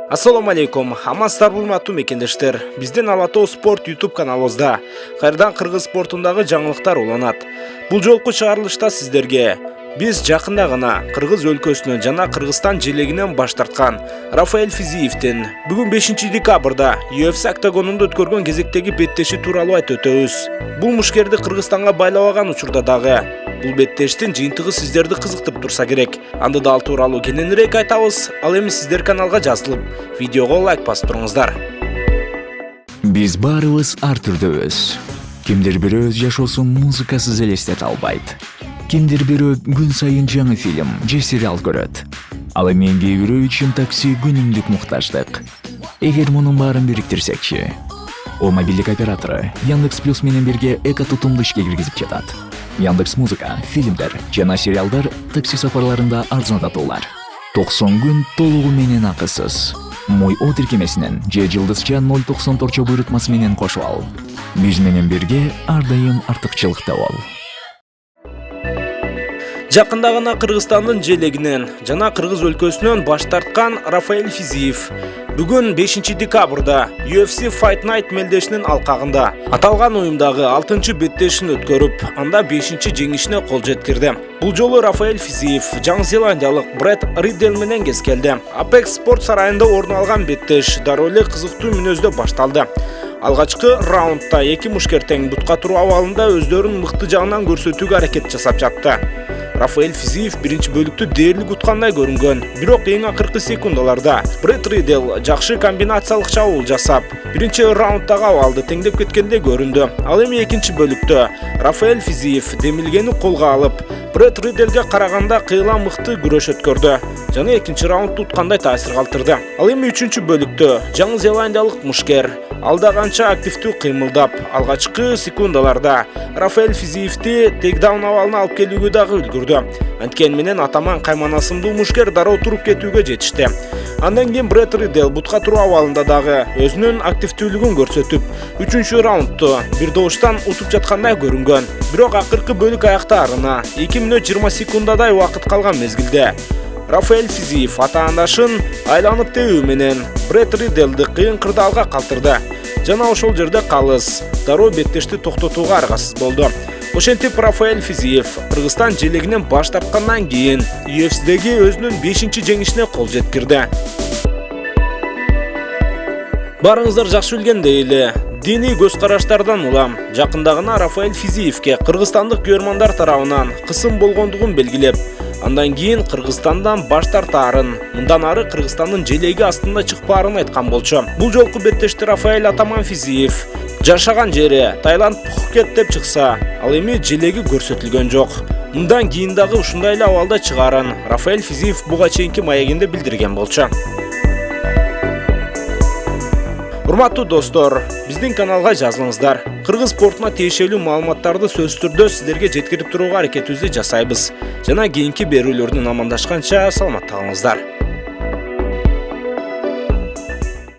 Ассаламу алейкум, амансыздар урматтуу мекендештер. Биздин Алатоо спорт YouTube каналыбызда кайрадан кыргыз спортундагы жаңылыктар уланат. Бул жолку чыгарылышта сиздерге биз жакында гана Кыргыз өлкөсүнөн жана Кыргызстан желегинен баш тарткан Рафаэль Физиевдин бүгүн 5 декабрда UFC октагонунда өткөргөн кезектеги беттеши тууралуу айтып өтөбүз. Бул мушкерди Кыргызстанга байлабаган учурда дагы бул беттештин жыйынтыгы сиздерди кызыктырып турса керек. Анда да ал тууралуу кененирээк айтабыз. Ал эми сиздер каналга жазылып, видеого лайк басып туруңуздар. Биз баарыбыз ар түрдөбүз. Кимдир бирөө өз жашоосун музыкасыз элестете албайт. Кимдир бирөө күн сайын жаңы фильм же сериал көрөт. Ал эми кээ бирөө үчүн такси күнүмдүк муктаждык. Эгер мунун баарын бириктирсекчи, о мобилдик оператору Яндекс+ менен бирге эко тутумду ишке киргизип жатат. Яндекс Музыка, фильмдер жана сериалдар такси сапарларында арзандатуулар. 90 күн толугу менен акысыз. Мой о тиркемесинен же жылдызча 0.94 буйрутмасы менен кошуп ал. Биз менен бирге ар дайым артыкчылыкта бол. Жакында гана Кыргызстандын желегинен жана Кыргыз өлкөсүнөн баш тарткан Рафаэль Физиев бүгүн 5 декабрда UFC Fight Night мелдешинин алкагында аталган уюмдагы 6-чы беттешин өткөрүп, анда 5-чи жеңишине кол жеткирди. Бул жолу Рафаэль Физиев Жаңы Зеландиялык Брэд Риддел менен кескелди. Apex спорт сарайында орун алган беттеш дароо эле кызыктуу мүнөздө башталды. Алгачкы раундда эки мушкер тең бутка туруу абалында өздөрүн мыкты жагынан көрсөтүүгө аракет жасап жатты. Рафаэль Физиев биринчи бөлүктү дээрлик уткандай көрүнгөн, бирок эң акыркы секундаларда Брэд Риддел жакшы комбинациялык чабуул жасап, биринчи раунддагы абалды теңдеп кеткендей көрүндү. Ал эми экинчи бөлүктө Рафаэль Физиев демилгени колго алып, Брэд Ридделге караганда кыйла мыкты күрөш өткөрдү жана экинчи раундду уткандай таасир калтырды. Ал эми үчүнчү бөлүктө Жаңы Зеландиялык мушкер алда канча активдүү кыймылдап, алгачкы секундаларда Рафаэль Физиевди тейкдаун абалына алып келүүгө дагы үлгүрдү. Анткени менен атаман кайманасымдуу мушкер дароо туруп кетүүгө жетишти. Андан кийин Брэд Риддел бутка туруу абалында дагы өзүнүн активдүүлүгүн көрсөтүп, 3-чү раундду бир добуштан утуп жаткандай көрүнгөн. Бирок акыркы бөлүк аяктаарына 2 мүнөт 20 секундадай убакыт калган мезгилде Рафаэль Физиев атаандашын айланып тебүү менен Брэд Ридделди кыйын кырдаалга калтырды жана ошол жерде калыс дароо беттешти токтотууга аргасыз болду. Ошентип Рафаэль Физиев Кыргызстан желегинен баш тарткандан кийин UFC'деги өзүнүн 5-чи жеңишине кол жеткирди. Барыңыздар жакшы билгендей эле, диний көз караштардан улам жакында гана Рафаэль Физиевке кыргызстандык көрмандар тарабынан кысым болгондугун белгилеп, андан кийин Кыргызстандан баш тартаарын, мындан ары Кыргызстандын желеги астында чыкпаарын айткан болчу. Бул жолку беттешти Рафаэль атаман Физиев жашаган жери Таиланд Пхукет деп чыкса, ал эми желеги көрсөтүлгөн жок. Мындан кийин дагы ушундай эле абалда чыгаарын Рафаэль Физиев буга чейинки маегинде билдирген болчу. Урматтуу достор, биздин каналга жазылыңыздар. Кыргыз спортуна тиешелүү маалыматтарды сөзсүз түрдө сиздерге жеткирип турууга аракетибизди жасайбыз. Жана кийинки берүүлөрдөн амандашканча саламатта калыңыздар.